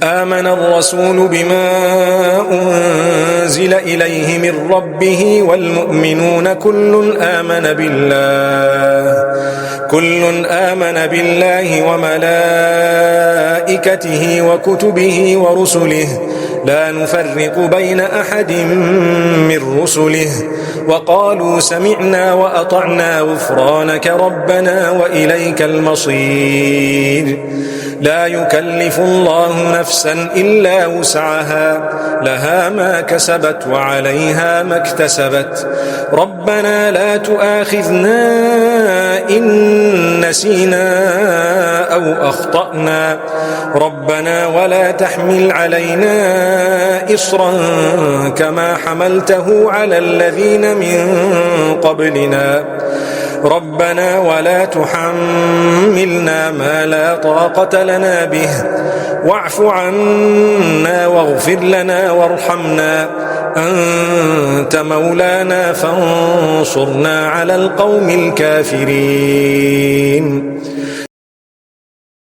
آمن الرسول بما أنزل إليه من ربه والمؤمنون كل آمن بالله وملائكته وكتبه ورسله لا نفرق بين أحد من رسله وقالوا سمعنا وأطعنا غفرانك ربنا وإليك المصير. لا يكلف الله نفسا إلا وسعها لها ما كسبت وعليها ما اكتسبت. ربنا لا تؤاخذنا إن نسينا أو أخطأنا ربنا ولا تحمل علينا إصرا كما حملته على الذين من قبلنا ربنا ولا تحملنا ما لا طاقة لنا به واعف عنا واغفر لنا وارحمنا أنت مولانا فانصرنا على القوم الكافرين.